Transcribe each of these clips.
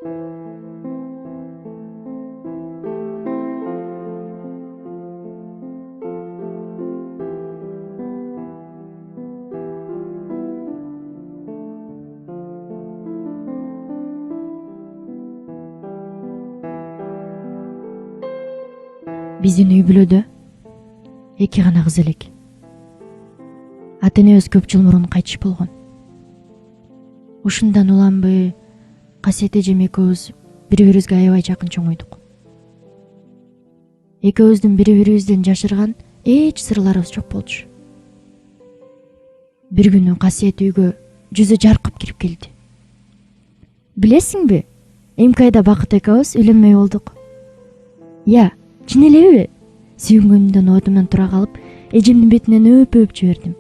Биздин үй бүлөдө 2 гана кыз элек. Ата энебиз көп жыл мурун кайтыш болгон. Ушундан уламбы Касиет эжем экөөбүз бири-бирибизге аябай жакын чоңойдук. Экөөбүздүн бири-бирибизден жашырган эч сырларыбыз жок болчу. Бир күнү Касиет үйгө жүзү жаркып кирип келди. Билесиңби, эмки айда Бакыт экөөбүз үйлөнмөй болдук. Я, чын элеби? Сүйүнгөнүмдөн ордумдан тура калып, эжемдин бетинен өп жибердим.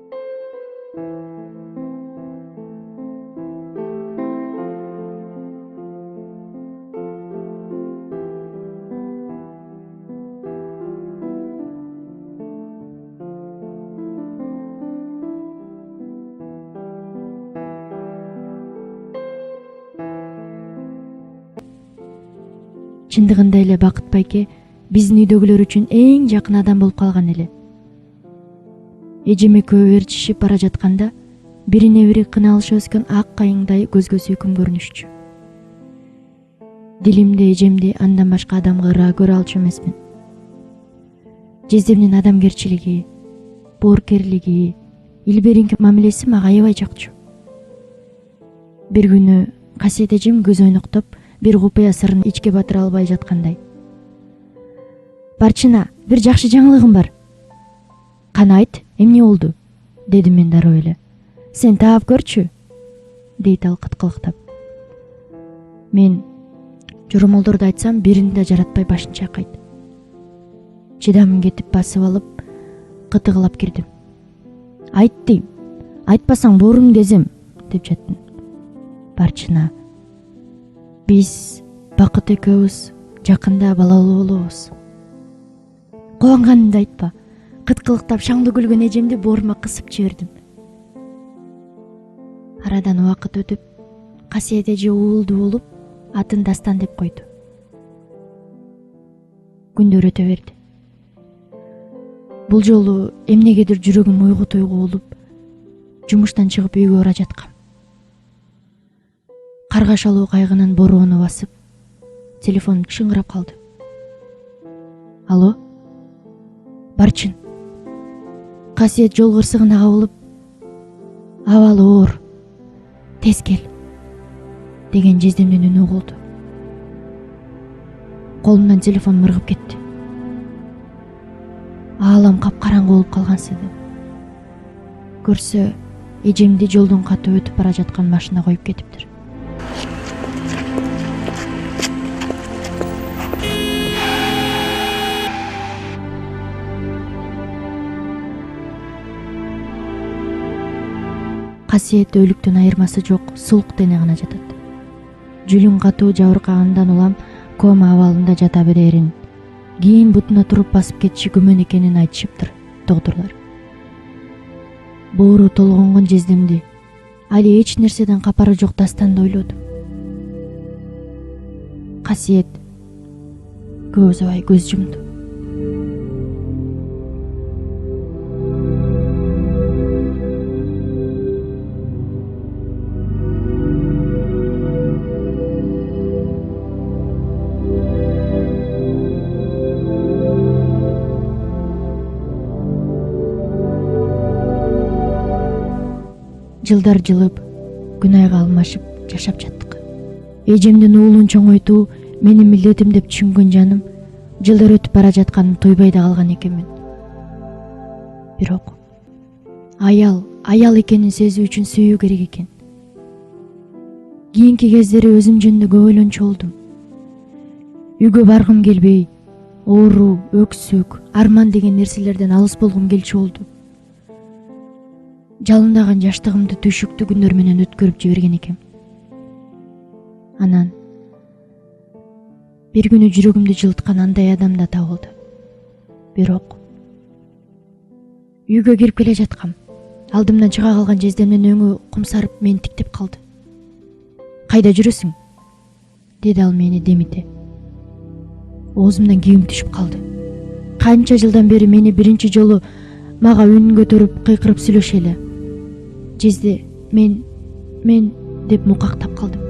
Чындыгында эле Бакыт байке биздин үйдөгүлөр үчүн эң жакын адам болуп калган эле. Эжем экөө ээрчишип бара жатканда бирине бири кыналышып өскөн ак кайыңдай көзгө сүйкүм көрүнүшчү. Дилимде эжемди андан башка адамга ыраа көрө алчу эмесмин. Жездемдин адамгерчилиги, боорукерлиги, илберинки мамилеси мага аябай жакчу. Бир күнү Касиет эжем көз ойноктоп бир купуя сырын ичке батыра албай жаткандай: "Барчына, бир жакшы жаңылыгым бар." "Кана айт, эмне болду?" дедим мен дароо эле. "Сен таап көрчү", дейт ал кыткылыктап. Мен жоромолдорду айтсам, бирин да жаратпай башын чайкайт. Чыдамым кетип басып алып, кытыгылап кирдим. "Айт дейм, айтпасаң бооруңду эзем", деп жаттым. "Барчына, биз Бакыт экөөбүз жакында балалуу болобуз." Кубанганымды айтпа. Кыткылыктап шаңдуу күлгөн эжемди боорума кысып жибердим. Арадан убакыт өтүп, Касиет эже уулду болуп, атын Дастан деп койду. Күндөр өтө берди. Бул жолу эмнегедир жүрөгүм уйгу-туйгу болуп, жумуштан чыгып үйгө бара жаткам. Каргашалуу кайгынын бороону басып, телефонум чыңгырап калды. "Алло? Барчын. Касиет жол кырсыгына кабылып, абалы оор. Тез кел", деген жездемдин үнү угулду. Колумдан телефон мыргып кетти. Аалам капкараңгы болуп калгансыды. Көрсө, эжемди жолдон катып өтүп бара жаткан машина коюп кетиптир. Касиет өлүктөн айырмасы жок сулук дене гана жатат. Жүлүн катуу жабыркагандан улам кома абалында жата берерин, кийин бутуна туруп басып кетиши күмөн экенин айтышыптыр доктурлар. Боору толгонгон жездемди, али эч нерседен капары жок Дастанды ойлодум. Касиет көп узабай көз жумду. Жылдар жылып, күн айга алмашып жашап жаттык. Эжемдин уулун чоңойтуу менин милдетим деп түшүнгөн жаным жылдар өтүп бара жатканын тойбой да калган экенмин. Бирок аял экенин сезүү үчүн сүйүү керек экен. Кийинки кездери өзүм жөнүндө көп ойлончу болдум. Үйгө баргым келбей, оору, өксүк, арман деген нерселерден алыс болгум келчү болду. Жалындаган жаштыгымды түйшүктүү күндөр менен өткөрүп жиберген экем. Анан бир күнү жүрөгүмдү жылыткан андай адам да табылды. Бирок үйгө кирип келе жаткам. Алдымдан чыга калган жездемдин өңү кумсарып мени тиктеп калды. "Кайда жүрөсүң?" деди ал мени демите. Оозумдан кийим түшүп калды. Канча жылдан бери мени биринчи жолу мага үнүн көтөрүп кыйкырып сүйлөшеле. Жезде мен деп мукактап калдым.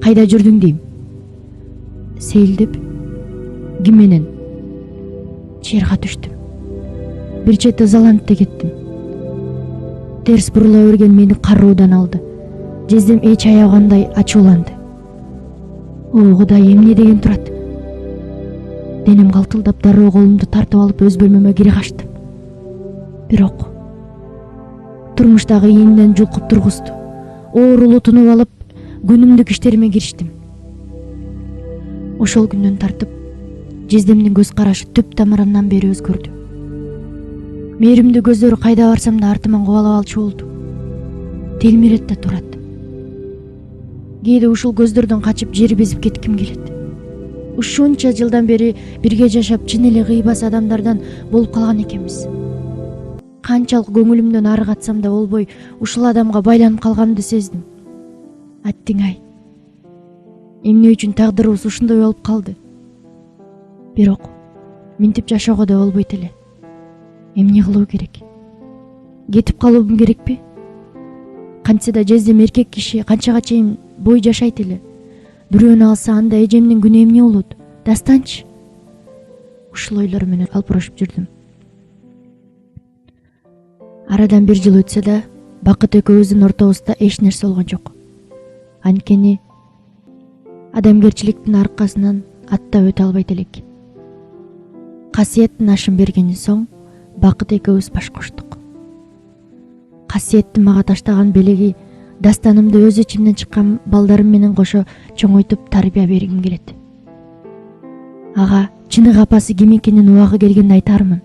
Кайда жүрдүң дейм. Сейилдеп ким менен? Черга түштүм. Бир чети ызаланып да кеттим. Терс бурула берген мени кароодан алды. Жездем эч аябагандай ачууланды. О Кудай, эмне деген турат? Денем калтылдап дароо колумду тартып алып өз бөлмөмө кире качтым. Бирок турмуштагы ийинден жулкуп тургузду. Оорулуу тынып алып, күнүмдүк иштериме кириштим. Ошол күндөн тартып жездемдин көз карашы түп тамырынан бери өзгөрдү. Мээримдүү көздөрү кайда барсам да артыман кубалап алчу болду. Телмирет да турат. Кээде ушул көздөрдөн качып жер безип кетким келет. Ушунча жылдан бери бирге жашап чын эле кыйбас адамдардан болуп калган экенбиз. Канчалык көңүлүмдөн ары катсам да болбой, ушул адамга байланып калганымды сездим. Аттиң-ай, эмне үчүн тагдырыбыз ушундай болуп калды? Бирок минтип жашоого да болбойт эле. Эмне кылуу керек? Кетип калуум керекпи? Кантсе да жездем эркек киши, канчага чейин бой жашайт эле. Бирөөнү алса, анда эжемдин күнү эмне болот? Дастанчы? Ушул ойлор менен алпурошуп жүрдүм. Арадан бир жыл өтсө да, Бакыт экөөбүздүн ортобузда эч нерсе болгон жок. Анткени адамгерчиликтин аркасынан аттап өтө албайт элек. Касиеттин ашын бергенден соң Бакыт экөөбүз баш коштук. Касиеттин мага таштаган белеги дастанымды өз ичимден чыккан балдарым менен кошо чоңойтуп тарбия бергим келет. Ага чыныгы апасы ким экенин убагы келгенде айтармын.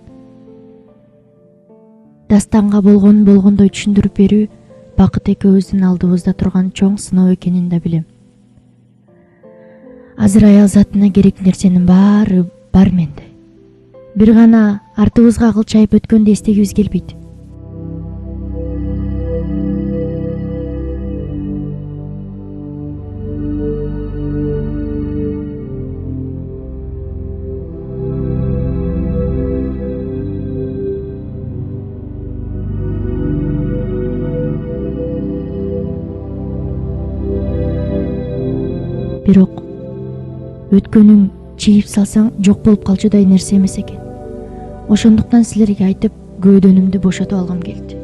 Дастанга болгондой түшүндүрүп берүү Бакыт экөөбүздүн алдыбызда турган чоң сыноо экенин да билем. Азыр аял затына керек нерсенин баары бар менде. Бир гана артыбызга кылчайып өткөндү эстегибиз келбейт. Бирок өткөнүң чийип салсаң жок болуп калчудай нерсе эмес экен. Ошондуктан силерге айтып, көөдөнүмдү бошотуп алгым келди.